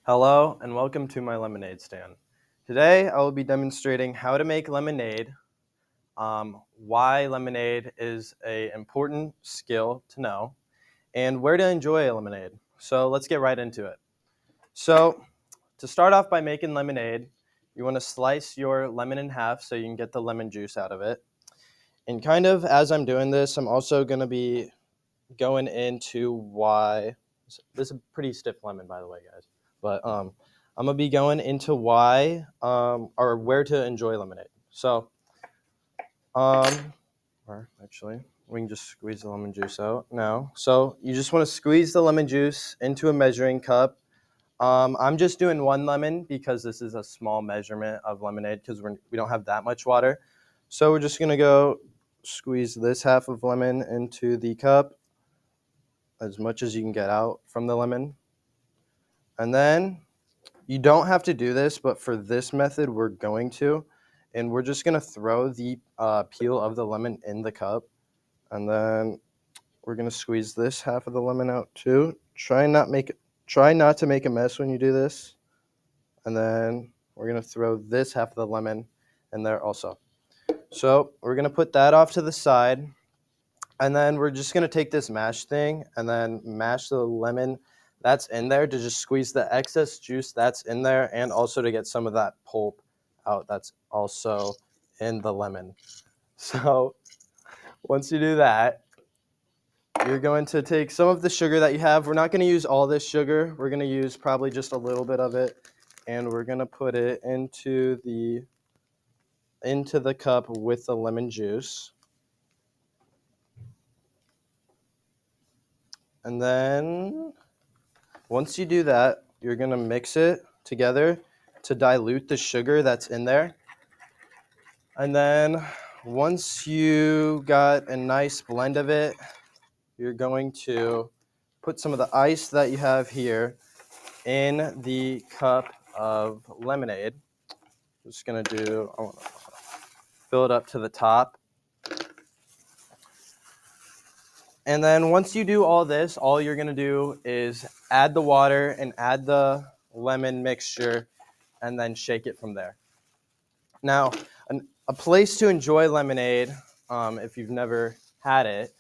Hello and welcome to my lemonade stand. Today I will be demonstrating how to make lemonade, why lemonade is an important skill to know, and where to enjoy a lemonade. So let's get right into it. So to start off by making lemonade, you want to slice your lemon in half so you can get the lemon juice out of it. And kind of as I'm doing this, I'm also going to be going into why. This is a pretty stiff lemon, by the way, guys. But I'm gonna be going into why or where to enjoy lemonade. So, or actually, we can just squeeze the lemon juice out now. So you just want to squeeze the lemon juice into a measuring cup. I'm just doing one lemon because this is a small measurement of lemonade because we don't have that much water. So we're just gonna go squeeze this half of lemon into the cup as much as you can get out from the lemon. And then you don't have to do this, but for this method, we're going to. And we're just going to throw the peel of the lemon in the cup. And then we're going to squeeze this half of the lemon out too. Try not to make a mess when you do this. And then we're going to throw this half of the lemon in there also. So we're going to put that off to the side. And then we're just going to take this mash thing and then mash the lemon that's in there to just squeeze the excess juice that's in there and also to get some of that pulp out that's also in the lemon. So once you do that, you're going to take some of the sugar that you have. We're not going to use all this sugar. We're going to use probably just a little bit of it. And we're going to put it into the cup with the lemon juice. And then once you do that, you're going to mix it together to dilute the sugar that's in there. And then once you got a nice blend of it, you're going to put some of the ice that you have here in the cup of lemonade. Just going to I want to fill it up to the top. And then once you do all this, all you're going to do is add the water and add the lemon mixture and then shake it from there. Now, a place to enjoy lemonade, if you've never had it,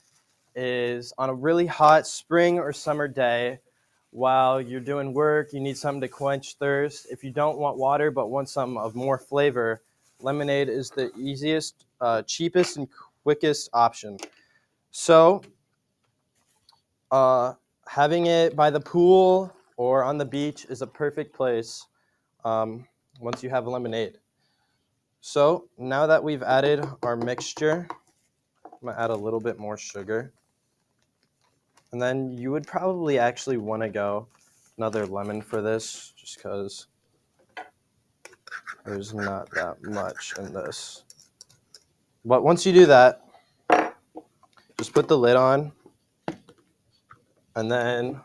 is on a really hot spring or summer day while you're doing work, you need something to quench thirst. If you don't want water but want some of more flavor, lemonade is the easiest, cheapest, and quickest option. So, having it by the pool or on the beach is a perfect place once you have lemonade. So now that we've added our mixture, I'm going to add a little bit more sugar. And then you would probably actually want to go another lemon for this just because there's not that much in this. But once you do that, just put the lid on and then,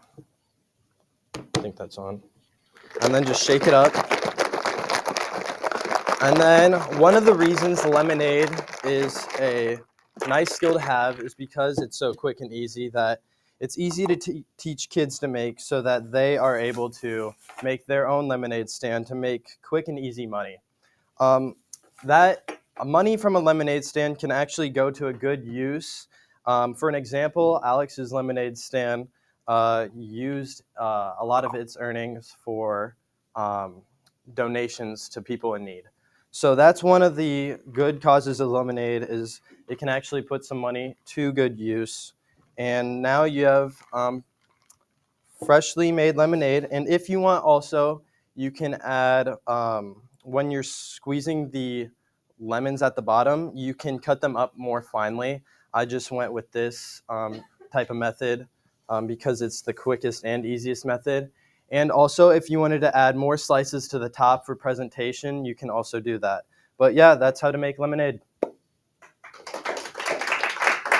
I think that's on, and then just shake it up. And then one of the reasons lemonade is a nice skill to have is because it's so quick and easy that it's easy to teach kids to make so that they are able to make their own lemonade stand to make quick and easy money. That money from a lemonade stand can actually go to a good use. For an example, Alex's lemonade stand used a lot of its earnings for donations to people in need. So that's one of the good causes of lemonade is it can actually put some money to good use. And now you have freshly made lemonade. And if you want also, you can add, when you're squeezing the lemons at the bottom, you can cut them up more finely. I just went with this type of method because it's the quickest and easiest method. And also, if you wanted to add more slices to the top for presentation, you can also do that. But yeah, that's how to make lemonade.